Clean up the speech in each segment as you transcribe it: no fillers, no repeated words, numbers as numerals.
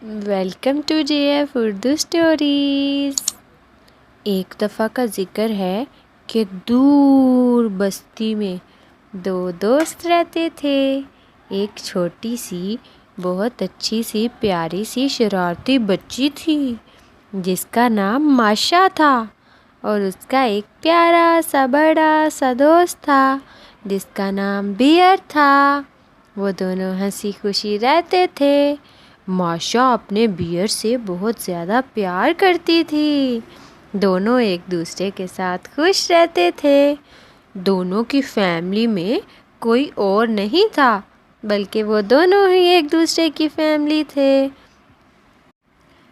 Welcome to J F Urdu stories. ایک دفعہ کا ذکر ہے کہ دور بستی میں دو دوست رہتے تھے۔ ایک چھوٹی سی بہت اچھی سی پیاری سی شرارتی بچی تھی جس کا نام ماشا تھا، اور اس کا ایک پیارا سا بڑا سا دوست تھا جس کا نام بیئر تھا۔ وہ دونوں ہنسی خوشی رہتے تھے۔ ماشا اپنے بیئر سے بہت زیادہ پیار کرتی تھی۔ دونوں ایک دوسرے کے ساتھ خوش رہتے تھے۔ دونوں کی فیملی میں کوئی اور نہیں تھا بلکہ وہ دونوں ہی ایک دوسرے کی فیملی تھے۔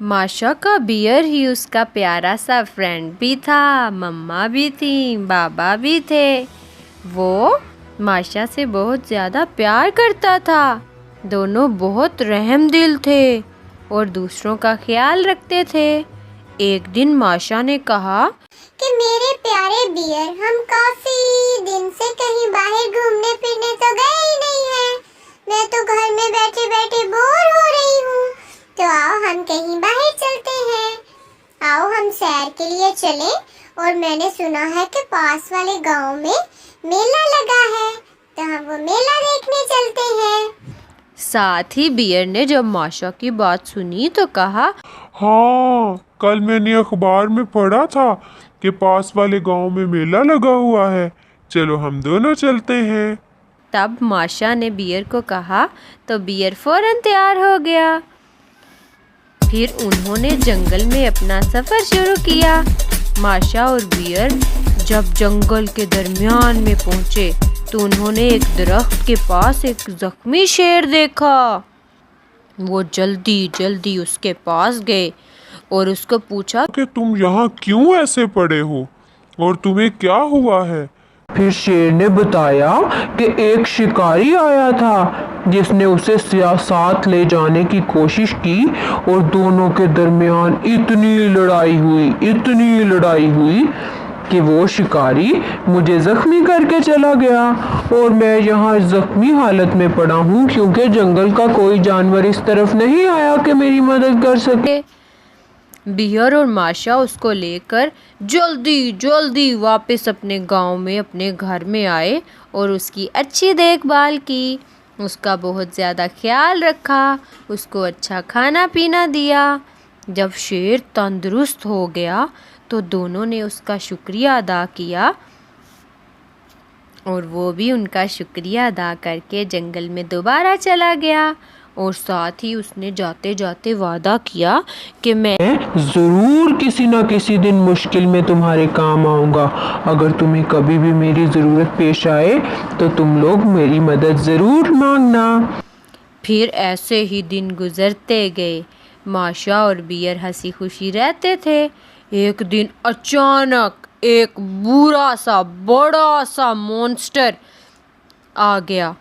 ماشا کا بیئر ہی اس کا پیارا سا فرینڈ بھی تھا، مما بھی تھیں، بابا بھی تھے۔ وہ ماشا سے بہت زیادہ پیار کرتا تھا۔ دونوں بہت رحم دل تھے اور دوسروں کا خیال رکھتے تھے۔ ایک دن ماشا نے کہا کہ میرے پیارے بیئر، ہم کافی دن سے کہیں باہر گھومنے پھرنے تو گئے ہی نہیں ہیں۔ میں تو گھر میں بیٹھے بیٹھے بور ہو رہی ہوں، تو آؤ ہم کہیں باہر چلتے ہیں۔ آؤ ہم سیر کے لیے چلیں، اور میں نے سنا ہے کہ پاس والے گاؤں میں میلہ لگا ہے، تو ہم وہ میلہ دیکھنے چلتے ہیں۔ ساتھ ہی بیئر نے جب ماشا کی بات سنی تو کہا، ہاں، کل میں نے اخبار میں پڑھا تھا کہ پاس والے گاؤں میں میلہ لگا ہوا ہے، چلو ہم دونوں چلتے ہیں۔ تب ماشا نے بیئر کو کہا تو بیئر فوراً تیار ہو گیا۔ پھر انہوں نے جنگل میں اپنا سفر شروع کیا۔ ماشا اور بیئر جب جنگل کے درمیان میں پہنچے تو انہوں نے ایک درخت کے پاس ایک زخمی شیر دیکھا۔ وہ جلدی جلدی اس کے پاس گئے اور اس کو پوچھا کہ تم یہاں کیوں ایسے پڑے ہو اور تمہیں کیا ہوا ہے؟ پھر شیر نے بتایا کہ ایک شکاری آیا تھا جس نے اسے ساتھ لے جانے کی کوشش کی، اور دونوں کے درمیان اتنی لڑائی ہوئی کہ وہ شکاری مجھے زخمی کر کے چلا گیا، اور میں یہاں زخمی حالت میں پڑا ہوں کیونکہ جنگل کا کوئی جانور اس طرف نہیں آیا کہ میری مدد کر سکے۔ بیئر اور ماشا اس کو لے کر جلدی جلدی واپس اپنے گاؤں میں اپنے گھر میں آئے اور اس کی اچھی دیکھ بھال کی، اس کا بہت زیادہ خیال رکھا، اس کو اچھا کھانا پینا دیا۔ جب شیر تندرست ہو گیا تو دونوں نے اس کا شکریہ ادا کیا، اور وہ بھی ان کا شکریہ ادا کر کے جنگل میں دوبارہ چلا گیا، اور ساتھ ہی اس نے جاتے جاتے وعدہ کیا کہ میں ضرور کسی نہ کسی دن مشکل میں تمہارے کام آؤں گا۔ اگر تمہیں کبھی بھی میری ضرورت پیش آئے تو تم لوگ میری مدد ضرور مانگنا۔ پھر ایسے ہی دن گزرتے گئے۔ ماشا اور بیئر ہنسی خوشی رہتے تھے۔ ایک دن اچانک ایک بڑا سا مونسٹر آ گیا،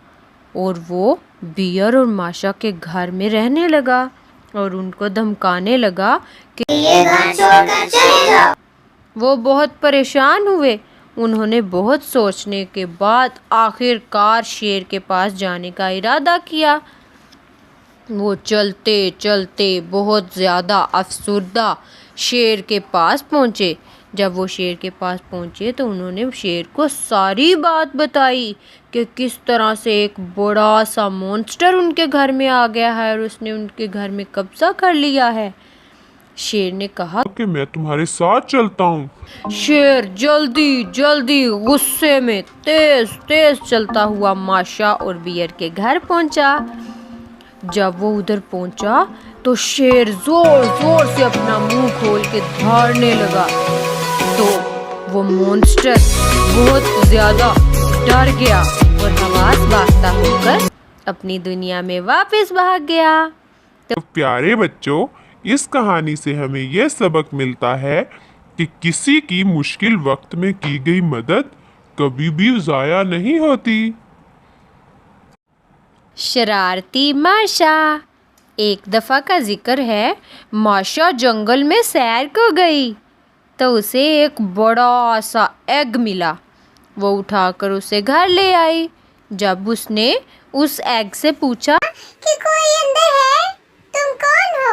اور وہ بیئر اور ماشا کے گھر میں رہنے لگا اور ان کو دھمکانے لگا کہ وہ بہت پریشان ہوئے۔ انہوں نے بہت سوچنے کے بعد آخر کار شیر کے پاس جانے کا ارادہ کیا۔ وہ چلتے چلتے بہت زیادہ افسردہ شیر کے پاس پہنچے۔ جب وہ شیر کے پاس پہنچے تو انہوں نے شیر کو ساری بات بتائی کہ کس طرح سے ایک بڑا سا مونسٹر ان کے گھر میں آ گیا ہے اور اس نے ان کے گھر میں قبضہ کر لیا ہے۔ شیر نے کہا کہ میں تمہارے ساتھ چلتا ہوں۔ شیر جلدی جلدی غصے میں تیز تیز چلتا ہوا ماشا اور بیئر کے گھر پہنچا۔ جب وہ ادھر پہنچا تو شیر زور زور سے اپنا منہ کھول کے دھاڑنے لگا، تو وہ مونسٹر بہت زیادہ ڈر گیا اور حواس باختہ ہو کر اپنی دنیا میں واپس بھاگ گیا۔ تو پیارے بچوں، اس کہانی سے ہمیں یہ سبق ملتا ہے کہ کسی کی مشکل وقت میں کی گئی مدد کبھی بھی ضائع نہیں ہوتی۔ شرارتی ماشا۔ ایک دفعہ کا ذکر ہے، ماشا جنگل میں سیر کو گئی تو اسے ایک بڑا سا ایگ ملا۔ وہ اٹھا کر اسے گھر لے آئی۔ جب اس نے اس ایگ سے پوچھا کہ کوئی اندر ہے، تم کون ہو؟